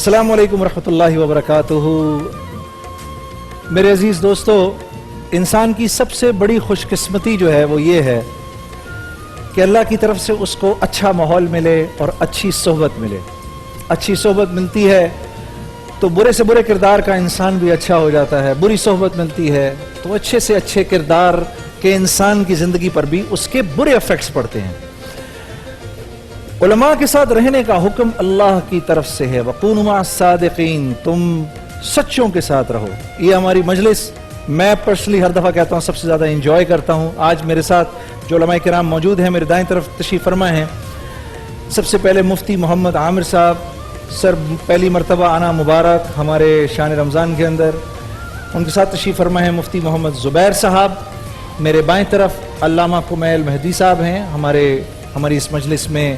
السلام علیکم ورحمۃ اللہ وبرکاتہ۔ میرے عزیز دوستو، انسان کی سب سے بڑی خوش قسمتی جو ہے وہ یہ ہے کہ اللہ کی طرف سے اس کو اچھا ماحول ملے اور اچھی صحبت ملے۔ اچھی صحبت ملتی ہے تو برے سے برے کردار کا انسان بھی اچھا ہو جاتا ہے، بری صحبت ملتی ہے تو اچھے سے اچھے کردار کے انسان کی زندگی پر بھی اس کے برے ایفیکٹس پڑتے ہیں۔ علماء کے ساتھ رہنے کا حکم اللہ کی طرف سے ہے، وَقُونُوا مَعَ الصَّادِقِينَ، تم سچوں کے ساتھ رہو۔ یہ ہماری مجلس میں پرسنلی ہر دفعہ کہتا ہوں سب سے زیادہ انجوائے کرتا ہوں۔ آج میرے ساتھ جو علماء کرام موجود ہیں، میرے دائیں طرف تشریف فرما ہیں۔ سب سے پہلے مفتی محمد عامر صاحب، سر پہلی مرتبہ آنا مبارک ہمارے شان رمضان کے اندر۔ ان کے ساتھ تشریف فرما ہیں مفتی محمد زبیر صاحب۔ میرے بائیں طرف علامہ کمیل مہدی صاحب ہیں، ہماری اس مجلس میں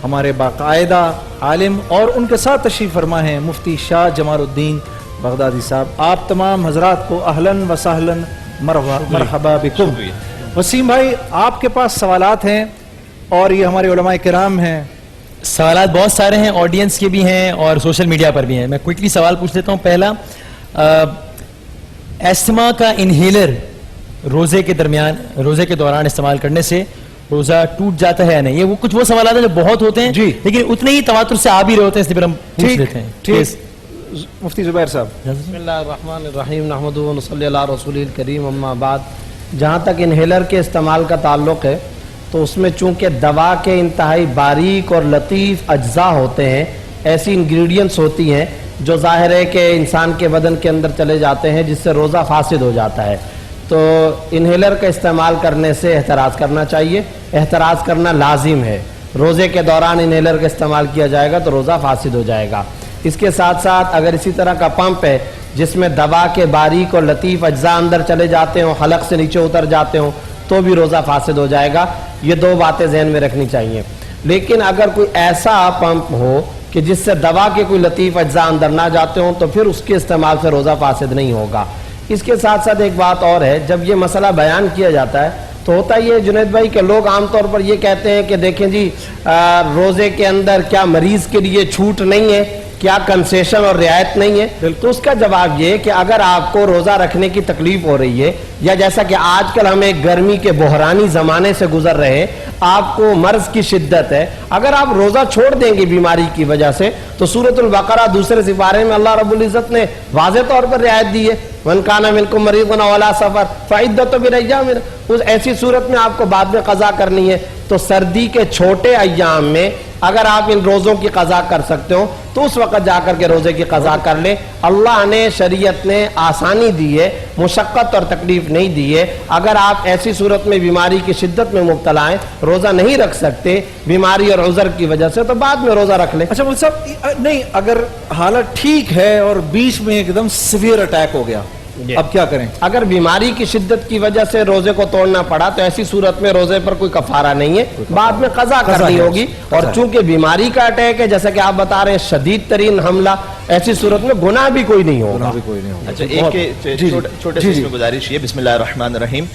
ہمارے باقاعدہ عالم، اور ان کے ساتھ تشریف فرما ہیں مفتی شاہ جمال الدین بغدادی صاحب۔ آپ تمام حضرات کو اہلاً و سہلاً مرحبا بکم۔ وسیم بھائی، آپ کے پاس سوالات ہیں اور یہ ہمارے علماء کرام ہیں۔ سوالات بہت سارے ہیں، آڈینس کے بھی ہیں اور سوشل میڈیا پر بھی ہیں۔ میں کوئکلی سوال پوچھ لیتا ہوں۔ پہلا، ایسما کا انہیلر روزے کے دوران استعمال کرنے سے روزہ ٹوٹ جاتا ہے یا نہیں؟ یہ کچھ وہ سوالات ہیں جو بہت ہوتے ہیں جی، لیکن اتنے ہی تواتر سے آ بھی رہے ہوتے ہیں، اس لیے پھر ہم پوچھ لیتے ہیں۔ ٹھیک، مفتی زبیر صاحب۔ بسم اللہ الرحمن الرحیم، نحمدہ و نصلی علی رسول الکریم، اما بعد۔ جہاں تک انہیلر کے استعمال کا تعلق ہے تو اس میں چونکہ دوا کے انتہائی باریک اور لطیف اجزاء ہوتے ہیں، ایسی انگریڈینٹس ہوتی ہیں جو ظاہر ہے کہ انسان کے بدن کے اندر چلے جاتے ہیں، جس سے روزہ فاسد ہو جاتا ہے۔ تو انہیلر کا استعمال کرنے سے احتراز کرنا چاہیے، احتراز کرنا لازم ہے۔ روزے کے دوران انہیلر کا استعمال کیا جائے گا تو روزہ فاسد ہو جائے گا۔ اس کے ساتھ ساتھ اگر اسی طرح کا پمپ ہے جس میں دوا کے باریک اور لطیف اجزاء اندر چلے جاتے ہوں، حلق سے نیچے اتر جاتے ہوں، تو بھی روزہ فاسد ہو جائے گا۔ یہ دو باتیں ذہن میں رکھنی چاہیے۔ لیکن اگر کوئی ایسا پمپ ہو کہ جس سے دوا کے کوئی لطیف اجزاء اندر نہ جاتے ہوں تو پھر اس کے استعمال سے روزہ فاسد نہیں ہوگا۔ اس کے ساتھ ساتھ ایک بات اور ہے، جب یہ مسئلہ بیان کیا جاتا ہے تو ہوتا یہ جنید بھائی کہ لوگ عام طور پر یہ کہتے ہیں کہ دیکھیں جی روزے کے اندر کیا مریض کے لیے چھوٹ نہیں ہے، کیا کنسیشن اور رعایت نہیں ہے؟ تو اس کا جواب یہ کہ اگر آپ کو روزہ رکھنے کی تکلیف ہو رہی ہے، یا جیسا کہ آج کل ہم ایک گرمی کے بحرانی زمانے سے گزر رہے ہیں، آپ کو مرض کی شدت ہے، اگر آپ روزہ چھوڑ دیں گے بیماری کی وجہ سے تو سورۃ البقرہ دوسرے سپارے میں اللہ رب العزت نے واضح طور پر رعایت دی ہے، وَإِن كَانَ مِنكُم مَرِيضٌ أَوْ عَلَىٰ سَفَرٍ فَعِدَّةٌ مِنْ أَيَّامٍ أُخَرَ۔ اس ایسی صورت میں آپ کو بعد میں قضا کرنی ہے۔ تو سردی کے چھوٹے ایام میں اگر آپ ان روزوں کی قضا کر سکتے ہو تو اس وقت جا کر کے روزے کی قضا کر لیں۔ اللہ نے، شریعت نے آسانی دی ہے، مشقت اور تکلیف نہیں دی ہے۔ اگر آپ ایسی صورت میں بیماری کی شدت میں مبتلا ہیں، روزہ نہیں رکھ سکتے بیماری اور عذر کی وجہ سے، تو بعد میں روزہ رکھ لیں۔ اچھا مفتی صاحب، نہیں اگر حالت ٹھیک ہے اور بیچ میں ایک دم سیویئر اٹیک ہو گیا، اب کیا کریں؟ اگر بیماری کی شدت کی وجہ سے روزے کو توڑنا پڑا تو ایسی صورت میں روزے پر کوئی کفارہ نہیں ہے، بعد میں قضا کرنی ہوگی۔ اور چونکہ بیماری کا اٹیک ہے، جیسا کہ آپ بتا رہے ہیں، شدید ترین حملہ، ایسی صورت میں گناہ بھی کوئی نہیں ہوگا۔ اچھا، ایک چھوٹے سے اس میں گزارش یہ، بسم اللہ الرحمن الرحیم،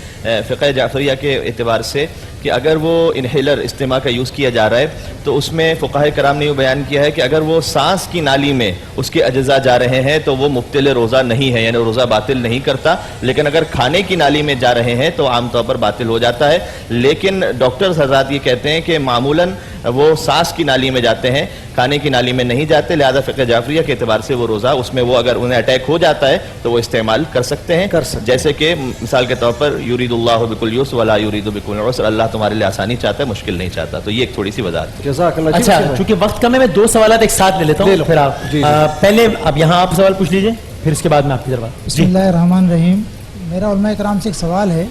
فقہ جعفریہ کے اعتبار سے کہ اگر وہ انہیلر استعمال کا یوز کیا جا رہا ہے تو اس میں فقہاء کرام نے یہ بیان کیا ہے کہ اگر وہ سانس کی نالی میں اس کے اجزاء جا رہے ہیں تو وہ مبطل روزہ نہیں ہے، یعنی روزہ باطل نہیں کرتا، لیکن اگر کھانے کی نالی میں جا رہے ہیں تو عام طور پر باطل ہو جاتا ہے۔ لیکن ڈاکٹرز حضرات یہ کہتے ہیں کہ معمولاً وہ سانس کی نالی میں جاتے ہیں، کھانے کی نالی میں نہیں جاتے، لہذا فقہ جعفریہ کے اعتبار سے وہ روزہ اس میں وہ اگر انہیں اٹیک ہو جاتا ہے تو وہ استعمال کر سکتے ہیں، جیسے کہ مثال کے طور پر یرید اللہ بکل یسر ولا یرید بکل عسر، اللہ تمہارے لیے آسانی چاہتا ہے، مشکل نہیں چاہتا۔ تو یہ ایک تھوڑی سی وضاحت۔ جزاک اللہ۔ اچھا، چونکہ وقت کم ہے میں دو سوالات ایک ساتھ لے لیتا ہوں، پھر آپ پہلے اب یہاں آپ سوال پوچھ لیجئے، پھر اس کے بعد میں آپ کی طرف۔ بسم اللہ الرحمن الرحیم۔ میرا علماء کرام سے ایک سوال ہے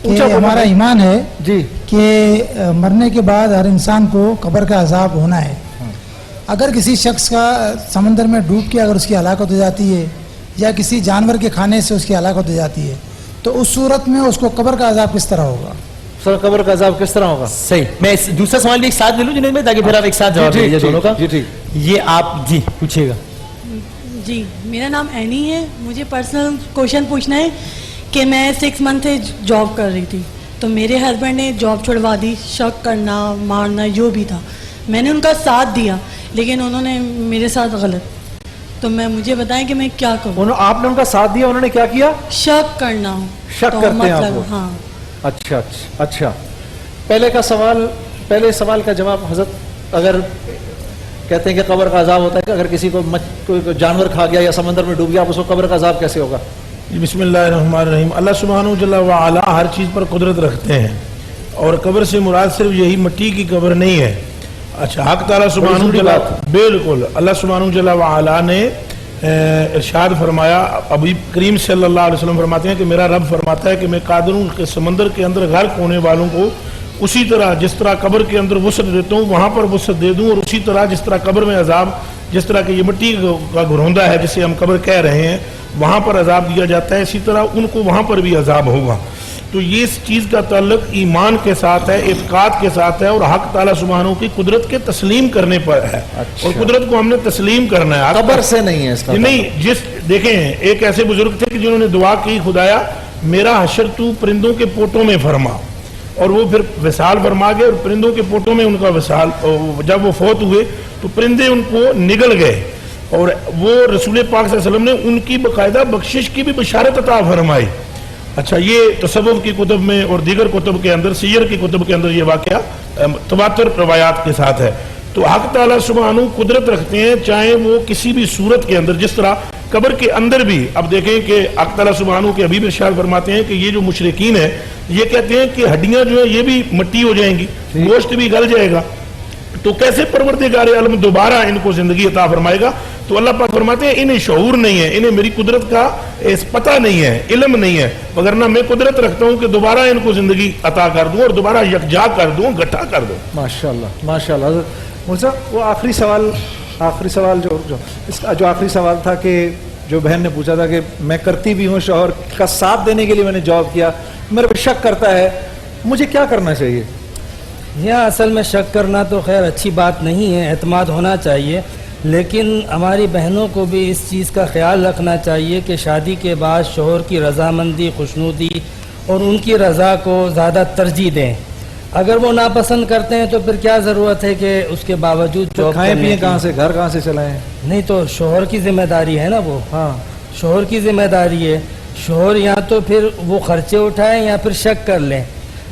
کہ ہمارا ایمان ہے جی کہ مرنے کے بعد ہر انسان کو قبر کا عذاب ہونا ہے۔ اگر کسی شخص کا سمندر میں ڈوب کے اگر اس کی ہلاکت ہو جاتی ہے یا کسی جانور کے کھانے سے اس کی ہلاکت ہو جاتی ہے تو اس صورت میں اس کو قبر کا عذاب کس طرح ہوگا؟ سر قبر کا عذاب کس طرح ہوگا؟ صحیح، میں دوسرا سوال بھی ایک ساتھ لے لوں جنید میں، تاکہ پھر آپ ایک ساتھ جواب دیجیے دونوں کا۔ جی ٹھیک، یہ آپ جی پوچھیے گا۔ جی، میرا نام اینی ہے، مجھے پرسنل کوشچن پوچھنا ہے کہ میں 6 منتھ سے جاب کر رہی تھی تو میرے ہسبینڈ نے جاب چھڑوا دی، شک کرنا، مارنا جو بھی تھا، میں نے ان کا ساتھ دیا لیکن انہوں نے میرے ساتھ غلط تو مجھے بتائیں کہ میں کیا کروں. آپ نے ان کا ساتھ دیا, انہوں نے کیا کیا؟ شک کرنا. شک کرتے ہیں آپ کو. ہاں. اچھا اچھا. پہلے سوال کا جواب حضرت, اگر کہتے ہیں کہ قبر کا عذاب ہوتا ہے کہ اگر کسی کو کوئی جانور کھا گیا یا سمندر میں ڈوب گیا, آپ اس کو قبر کا عذاب کیسے ہوگا؟ بسم اللہ الرحمن الرحیم. اللہ سبحانہ جل وعلا ہر چیز پر قدرت رکھتے ہیں, اور قبر سے مراد صرف یہی مٹی کی قبر نہیں ہے. اچھا, حق تعالیٰ سبحانہ جل, بالکل اللہ سبحانہ جل وعلا نے ارشاد فرمایا, ابھی کریم صلی اللہ علیہ وسلم فرماتے ہیں کہ میرا رب فرماتا ہے کہ میں قادر ہوں کہ سمندر کے اندر غرق ہونے والوں کو اسی طرح جس طرح قبر کے اندر وسعت دیتا ہوں وہاں پر وسعت دے دوں, اور اسی طرح جس طرح قبر میں عذاب, جس طرح کہ یہ مٹی کا گھروندا ہے جسے ہم قبر کہہ رہے ہیں, وہاں پر عذاب دیا جاتا ہے, اسی طرح ان کو وہاں پر بھی عذاب ہوگا. تو یہ اس چیز کا تعلق ایمان کے ساتھ ہے, اعتقاد کے ساتھ ہے, اور حق تعالیٰ سبحانہ کی قدرت کے تسلیم کرنے پر ہے. اور قدرت کو ہم نے تسلیم کرنا ہے, قبر سے نہیں ہے اس کا نہیں. دیکھیں, ایک ایسے بزرگ تھے کہ جنہوں نے دعا کی, خدایا میرا حشر تو پرندوں کے پوٹوں میں فرما, اور وہ پھر وصال فرما گئے, اور پرندوں کے پوٹوں میں ان کا وصال, جب وہ فوت ہوئے تو پرندے ان کو نگل گئے, اور وہ رسول پاک صلی اللہ علیہ وسلم نے ان کی باقاعدہ بخشش کی بھی بشارت عطا فرمائی. اچھا, یہ تصوف کی کتب میں اور دیگر کتب کے اندر, سیر کی کتب کے اندر یہ واقعہ تواتر روایات کے ساتھ ہے. تو حق تعالیٰ سبحانہ قدرت رکھتے ہیں, چاہے وہ کسی بھی صورت کے اندر, جس طرح قبر کے اندر بھی. اب دیکھیں کہ حق تعالیٰ سبحانہ کے حبیب ارشاد فرماتے ہیں کہ یہ جو مشرکین ہیں یہ کہتے ہیں کہ ہڈیاں جو ہیں یہ بھی مٹی ہو جائیں گی, گوشت بھی گل جائے گا, تو کیسے پروردگار عالم دوبارہ ان کو زندگی عطا فرمائے گا؟ تو اللہ پاک فرماتے ہیں انہیں شعور نہیں ہے, انہیں میری قدرت کا پتہ نہیں ہے, علم نہیں ہے, وگرنہ میں قدرت رکھتا ہوں کہ دوبارہ ان کو زندگی عطا کر دوں اور دوبارہ یکجا کر دوں, گٹھا کر دوں. ماشاءاللہ ماشاءاللہ. مرزا, وہ آخری سوال جو آخری سوال تھا کہ جو بہن نے پوچھا تھا کہ میں کرتی بھی ہوں, شوہر کا ساتھ دینے کے لیے میں نے جاب کیا, میرے پہ شک کرتا ہے, مجھے کیا کرنا چاہیے؟ یہاں اصل میں شک کرنا تو خیر اچھی بات نہیں ہے, اعتماد ہونا چاہیے, لیکن ہماری بہنوں کو بھی اس چیز کا خیال رکھنا چاہیے کہ شادی کے بعد شوہر کی رضامندی, خوشنودی اور ان کی رضا کو زیادہ ترجیح دیں. اگر وہ ناپسند کرتے ہیں تو پھر کیا ضرورت ہے کہ اس کے باوجود جاب کھائیں پیئیں کہاں سے, گھر کہاں سے چلائیں؟ نہیں, تو شوہر کی ذمہ داری ہے نا وہ. ہاں, شوہر کی ذمہ داری ہے. شوہر یا تو پھر وہ خرچے اٹھائیں یا پھر شک کر لیں.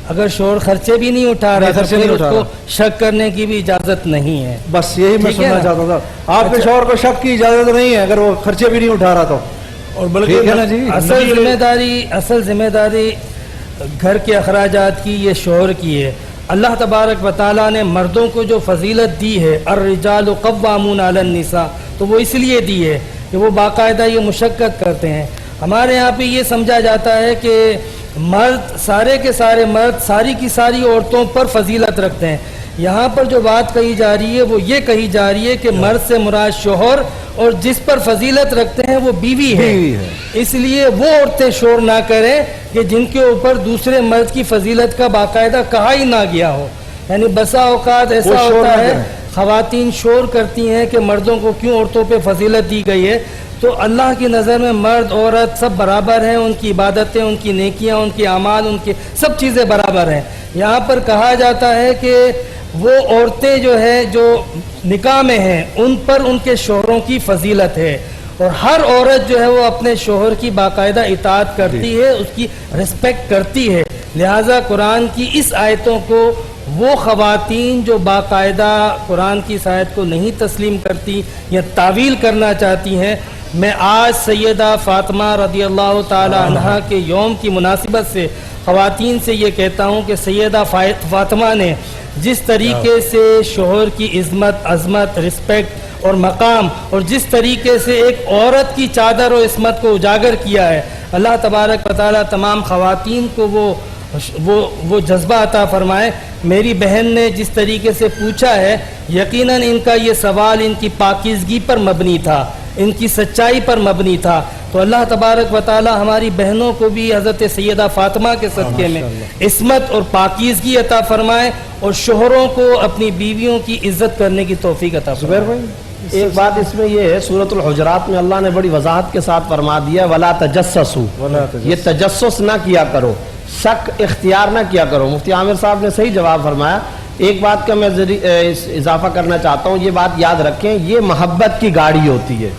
اگر شوہر خرچے بھی نہیں اٹھا رہا تو پھر اس کو شک کرنے کی بھی اجازت نہیں ہے. بس یہی میں سننا چاہتا تھا, آپ کے شوہر کو شک کی اجازت نہیں ہے اگر وہ خرچے بھی نہیں اٹھا رہا تو. اور بلکہ اصل ذمہ داری گھر کے اخراجات کی یہ شوہر کی ہے. اللہ تبارک و تعالیٰ نے مردوں کو جو فضیلت دی ہے, الرجال قوامون علی النساء, تو وہ اس لیے دی ہے کہ وہ باقاعدہ یہ مشقت کرتے ہیں. ہمارے یہاں پہ یہ سمجھا جاتا ہے کہ مرد, سارے کے سارے مرد ساری کی ساری عورتوں پر فضیلت رکھتے ہیں. یہاں پر جو بات کہی جا رہی ہے وہ یہ کہی جا رہی ہے کہ مرد سے مراد شوہر, اور جس پر فضیلت رکھتے ہیں وہ بیوی ہے. اس لیے وہ عورتیں شور نہ کریں کہ جن کے اوپر دوسرے مرد کی فضیلت کا باقاعدہ کہا ہی نہ گیا ہو. یعنی بسا اوقات ایسا ہوتا ہے خواتین شور کرتی ہیں کہ مردوں کو کیوں عورتوں پہ فضیلت دی گئی ہے. تو اللہ کی نظر میں مرد عورت سب برابر ہیں, ان کی عبادتیں, ان کی نیکیاں, ان کے اعمال, ان کی سب چیزیں برابر ہیں. یہاں پر کہا جاتا ہے کہ وہ عورتیں جو ہے جو نکاح میں ہیں ان پر ان کے شوہروں کی فضیلت ہے, اور ہر عورت جو ہے وہ اپنے شوہر کی باقاعدہ اطاعت کرتی ہے, اس کی رسپیکٹ کرتی ہے. لہٰذا قرآن کی اس آیتوں کو وہ خواتین جو باقاعدہ قرآن کی اس آیت کو نہیں تسلیم کرتی یا تعویل کرنا چاہتی ہیں, میں آج سیدہ فاطمہ رضی اللہ تعالی عنہا کے یوم کی مناسبت سے خواتین سے یہ کہتا ہوں کہ سیدہ فاطمہ نے جس طریقے سے شوہر کی عظمت, رسپیکٹ اور مقام, اور جس طریقے سے ایک عورت کی چادر و عصمت کو اجاگر کیا ہے, اللہ تبارک و تعالی تمام خواتین کو وہ جذبہ عطا فرمائے. میری بہن نے جس طریقے سے پوچھا ہے, یقیناً ان کا یہ سوال ان کی پاکیزگی پر مبنی تھا, ان کی سچائی پر مبنی تھا. تو اللہ تبارک و تعالی ہماری بہنوں کو بھی حضرت سیدہ فاطمہ کے صدقے میں عصمت اور پاکیزگی عطا فرمائے, اور شوہروں کو اپنی بیویوں کی عزت کرنے کی توفیق عطا فرمائے. زبیر بھائی, ایک بات اس میں یہ ہے, سورۃ الحجرات میں اللہ نے بڑی وضاحت کے ساتھ فرما دیا ولا تجسسوا, یہ تجسس نہ کیا کرو, شک اختیار نہ کیا کرو. مفتی عامر صاحب نے صحیح جواب فرمایا. ایک بات کا میں اضافہ کرنا چاہتا ہوں, یہ بات یاد رکھیں, یہ محبت کی گاڑی ہوتی ہے.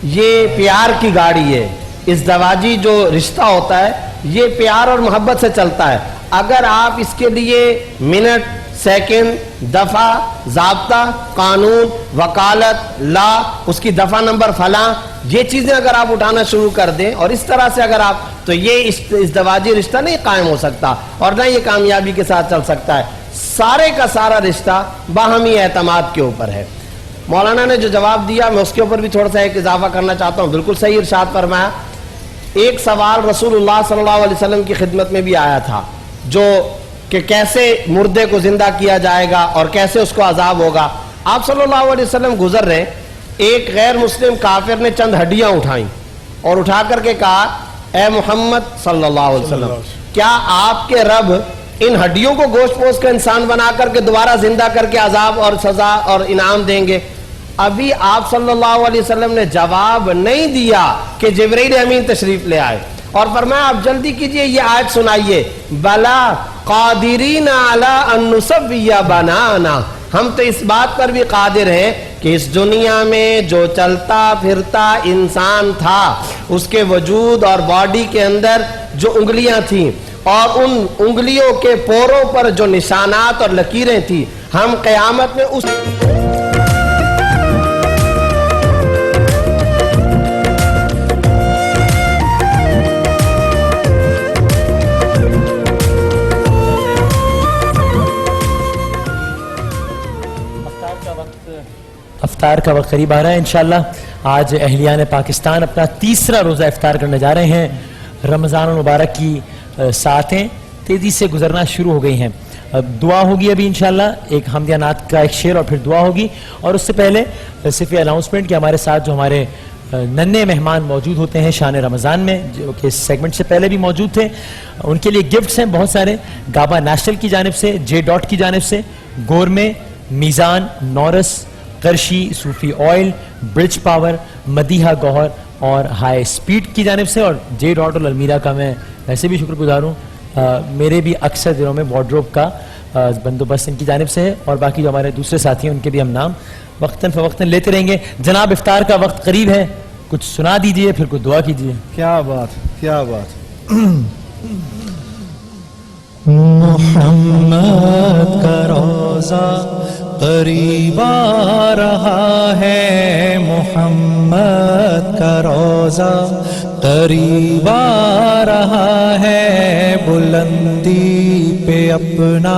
یہ پیار کی گاڑی ہے. ازدواجی جو رشتہ ہوتا ہے یہ پیار اور محبت سے چلتا ہے. اگر آپ اس کے لیے منٹ، سیکنڈ، دفعہ، ضابطہ، قانون، وکالت، لا، اس کی دفعہ نمبر فلاں، یہ چیزیں اگر آپ اٹھانا شروع کر دیں اور اس طرح سے اگر آپ، تو یہ ازدواجی رشتہ نہیں قائم ہو سکتا اور نہ یہ کامیابی کے ساتھ چل سکتا ہے. سارے کا سارا رشتہ باہمی اعتماد کے اوپر ہے. مولانا نے جو جواب دیا میں اس کے اوپر بھی تھوڑا سا ایک اضافہ کرنا چاہتا ہوں. بالکل صحیح ارشاد فرمایا. ایک سوال رسول اللہ صلی اللہ علیہ وسلم کی خدمت میں بھی آیا تھا جو کہ کیسے مردے کو زندہ کیا جائے گا اور کیسے اس کو عذاب ہوگا. آپ صلی اللہ علیہ وسلم گزر رہے, ایک غیر مسلم کافر نے چند ہڈیاں اٹھائیں اور اٹھا کر کے کہا اے محمد صلی اللہ علیہ وسلم, کیا آپ کے رب ان ہڈیوں کو گوشت پوش کا انسان بنا کر کے دوبارہ زندہ کر کے عذاب اور سزا اور انعام دیں گے؟ ابھی آپ صلی اللہ علیہ وسلم نے جواب نہیں دیا کہ جبرائیل امین تشریف لے آئے اور فرمایا آپ جلدی کیجئے یہ آیت سنائیے, بلا قادرین علی ان نسوی بنانا, ہم تو اس بات پر بھی قادر ہیں کہ اس دنیا میں جو چلتا پھرتا انسان تھا اس کے وجود اور باڈی کے اندر جو انگلیاں تھیں اور ان انگلیوں کے پوروں پر جو نشانات اور لکیریں تھیں, ہم قیامت میں اس افطار کا وقت قریب آ رہا ہے. انشاءاللہ آج اہلیان پاکستان اپنا تیسرا روزہ افطار کرنے جا رہے ہیں. رمضان المبارک کی ساعتیں تیزی سے گزرنا شروع ہو گئی ہیں. دعا ہوگی ابھی انشاءاللہ, ایک حمدیہ نعت کا ایک شعر اور پھر دعا ہوگی. اور اس سے پہلے صرف یہ اناؤنسمنٹ کہ ہمارے ساتھ جو ہمارے ننھے مہمان موجود ہوتے ہیں شان رمضان میں, جو کہ اس سیگمنٹ سے پہلے بھی موجود تھے, ان کے لیے گفٹس ہیں بہت سارے. گابا نیشنل کی جانب سے, جے ڈاٹ کی جانب سے, گورمے, میزان, نورس, کرشی, صوفی آئل, برج پاور, مدیحہ گوہر اور ہائی سپیڈ کی جانب سے, اور جے ڈاٹ اور المیرا کا میں ویسے بھی شکر گزار ہوں. میرے بھی اکثر دنوں میں وارڈروب کا بندوبست ان کی جانب سے ہے, اور باقی جو ہمارے دوسرے ساتھی ہیں ان کے بھی ہم نام وقتاً فوقتاً لیتے رہیں گے. جناب افطار کا وقت قریب ہے, کچھ سنا دیجئے پھر کچھ دعا کیجئے. کیا بات, کیا بات. محمد کا روزہ قریب آ رہا ہے, محمد کا روزہ قریب آ رہا ہے, بلندی پہ اپنا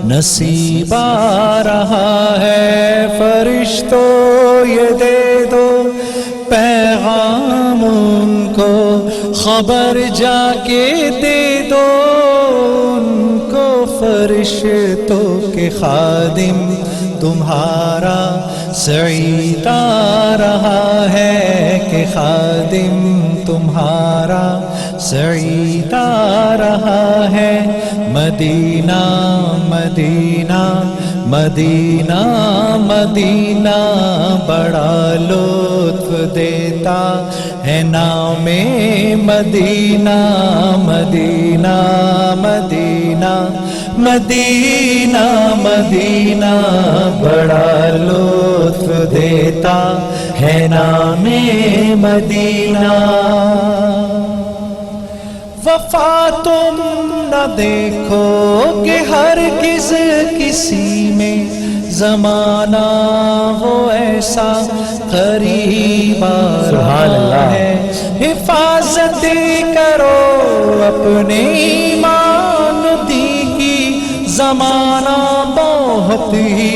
نصیب آ رہا ہے. فرشتوں یہ دے دو پیغام ان کو, خبر جا کے دے دو ان کو, فرشتوں کے خادم تمہارا سعید آ رہا ہے, کہ خادم تمہارا سعید آ رہا ہے. مدینہ مدینہ مدینہ مدینہ بڑا لطف دیتا ہے نام مدینہ, مدینہ مدینہ مدینہ مدینہ بڑا لطف دیتا ہے نام مدینہ. وفا تم نہ دیکھو کہ ہرگز کسی میں زمانہ وہ ایسا قریب آ رہا ہے. حفاظت کرو اپنے ایمان دی کی, زمانہ بہت ہی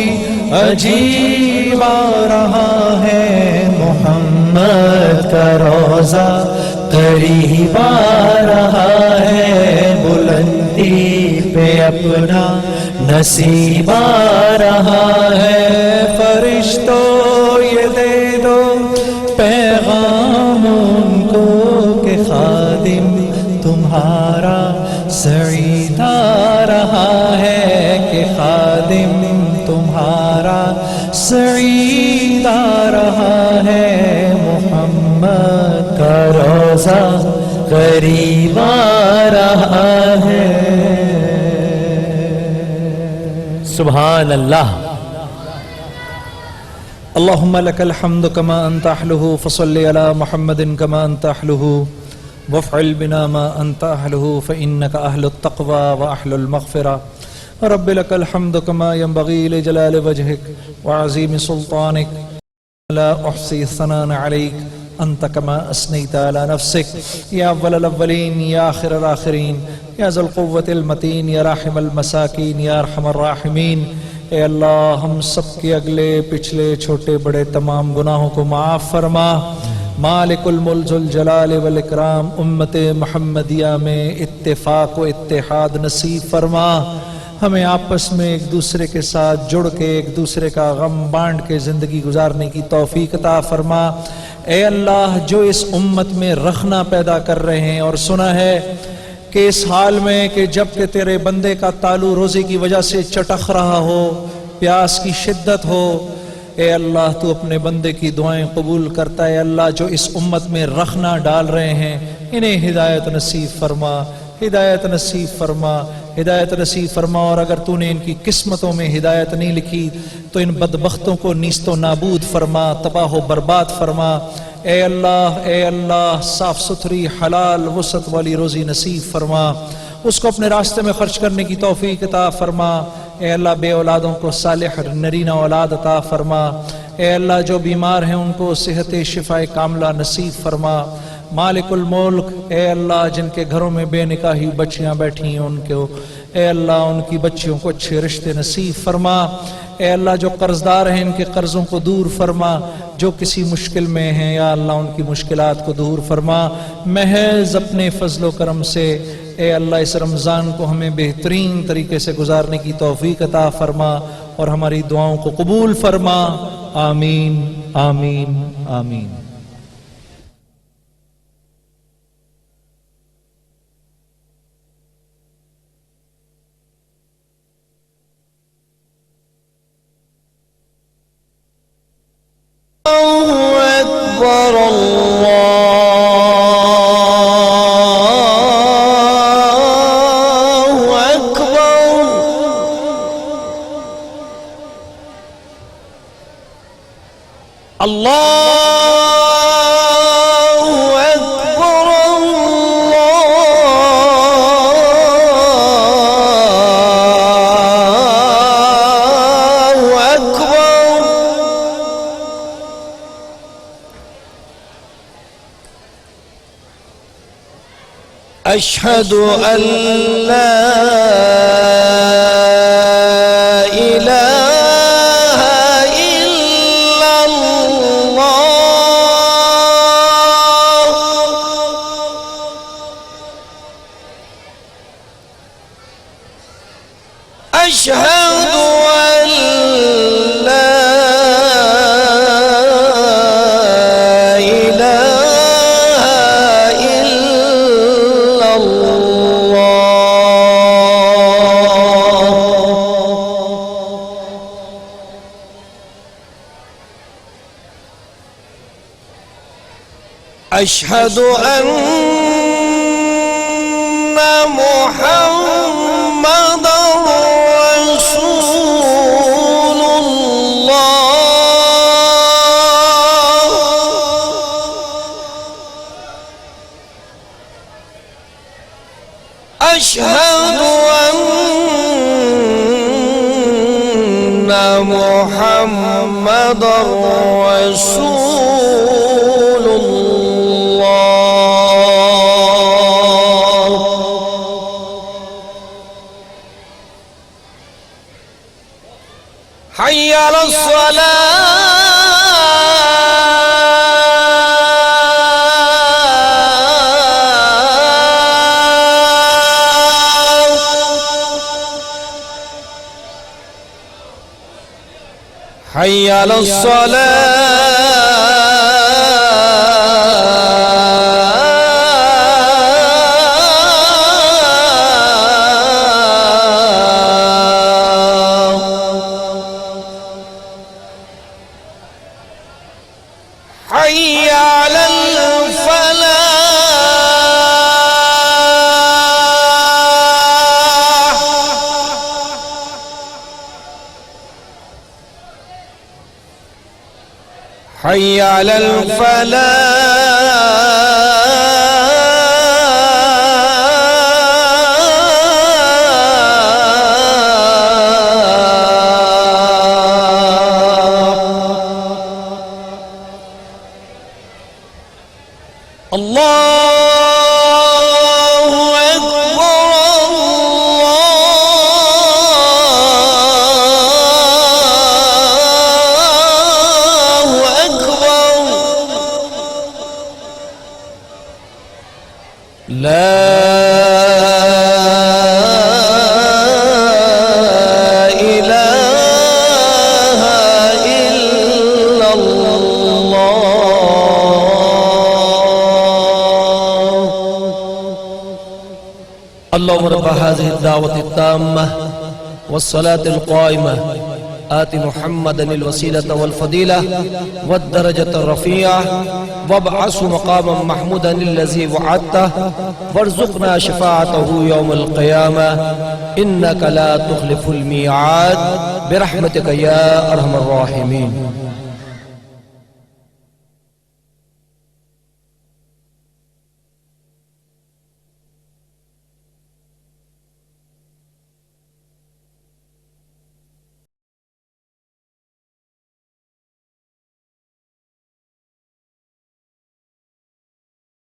عجیب آ رہا ہے. محمد کا روزہ قریب آ رہا ہے, بلندی پہ اپنا نصیب آ رہا ہے. فرشتوں یہ دے دو پیغام ان کو, کہ خادم تمہارا سعید آ رہا ہے, کہ خادم تمہارا سعید آ رہا ہے. محمد کا روزہ قریب آ رہا ہے. سبحان اللہ. اللهم لك الحمد كما أنت أهله فصل على محمد كما أنت أهله وافعل بنا ما أنت أهله فإنك أهل التقوى وأهل المغفرة رب لك الحمد كما ينبغي لجلال وجهك وعظيم سلطانك لا أحصي ثناء عليك أنت كما أثنيت على نفسك يا أول الأولين يا آخر الآخرين يا ذا القوة المتين يا راحم المساكين يا أرحم الراحمين اے اللہ ہم سب کے اگلے پچھلے چھوٹے بڑے تمام گناہوں کو معاف فرما مالک الملک ذو الجلال والاکرام امت محمدیہ میں اتفاق و اتحاد نصیب فرما ہمیں آپس میں ایک دوسرے کے ساتھ جڑ کے ایک دوسرے کا غم بانٹ کے زندگی گزارنے کی توفیق عطا فرما اے اللہ جو اس امت میں رخنا پیدا کر رہے ہیں اور سنا ہے کہ اس حال میں کہ جب کہ تیرے بندے کا تالو روزی کی وجہ سے چٹخ رہا ہو پیاس کی شدت ہو اے اللہ تو اپنے بندے کی دعائیں قبول کرتا ہے اللہ جو اس امت میں رخنا ڈال رہے ہیں انہیں ہدایت نصیب فرما ہدایت نصیب فرما ہدایت نصیب فرما اور اگر تو نے ان کی قسمتوں میں ہدایت نہیں لکھی تو ان بدبختوں کو نیست و نابود فرما تباہ و برباد فرما اے اللہ صاف ستھری حلال وسعت والی روزی نصیب فرما اس کو اپنے راستے میں خرچ کرنے کی توفیق عطا فرما اے اللہ بے اولادوں کو صالح نرینہ اولاد عطا فرما اے اللہ جو بیمار ہیں ان کو صحت شفاء کاملہ نصیب فرما مالک الملک اے اللہ جن کے گھروں میں بے نکاحی بچیاں بیٹھی ہیں ان کو اے اللہ ان کی بچیوں کو اچھے رشتے نصیب فرما اے اللہ جو قرضدار ہیں ان کے قرضوں کو دور فرما جو کسی مشکل میں ہیں یا اللہ ان کی مشکلات کو دور فرما محض اپنے فضل و کرم سے اے اللہ اس رمضان کو ہمیں بہترین طریقے سے گزارنے کی توفیق عطا فرما اور ہماری دعاؤں کو قبول فرما آمین آمین آمین أشهد أن لا إله إلا الله أشهد أن لا أشهد أن محمدًا رسول الله أشهد أن محمدًا رسول حي على الصلاة حي على حي على الفلاح حي على الفلاح الله أكبر الله أكبر لا إله إلا الله اللهم رب هذه الدعوة التامة والصلاة القائمة آت محمدا الوسيلة والفضيلة والدرجة الرفيعة وابعثه مقاما محمودا الذي وعدته وارزقنا شفاعته يوم القيامة إنك لا تخلف الميعاد برحمتك يا أرحم الراحمين